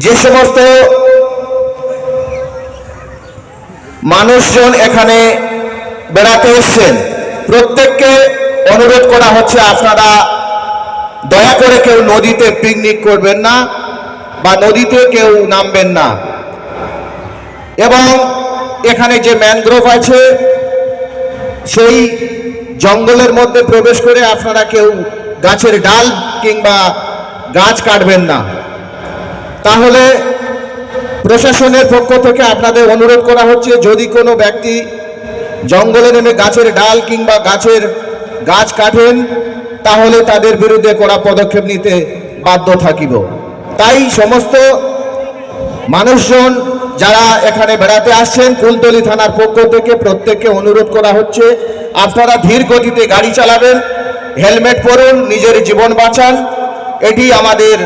যে সমস্ত মানুষজন এখানে বেড়াতে এসেছেন প্রত্যেককে অনুরোধ করা হচ্ছে, আপনারা দয়া করে কেউ নদীতে পিকনিক করবেন না বা নদীতে কেউ নামবেন না। এবং এখানে যে ম্যানগ্রোভ আছে সেই জঙ্গলের মধ্যে প্রবেশ করে আপনারা কেউ গাছের ডাল কিংবা গাছ কাটবেন না। তাহলে প্রশাসনের পক্ষ থেকে আপনাদের অনুরোধ করা হচ্ছে, যদি কোনো ব্যক্তি জঙ্গলে নেমে গাছের ডাল কিংবা গাছ কাটেন তাহলে তাদের বিরুদ্ধে কড়া পদক্ষেপ নিতে বাধ্য থাকিব। তাই সমস্ত মানুষজন যারা এখানে বেড়াতে আসছেন কুলতলি থানার পক্ষ থেকে প্রত্যেককে অনুরোধ করা হচ্ছে, আপনারা ধীর গতিতে গাড়ি চালাবেন, হেলমেট পরুন, নিজের জীবন বাঁচান, এটি আমাদের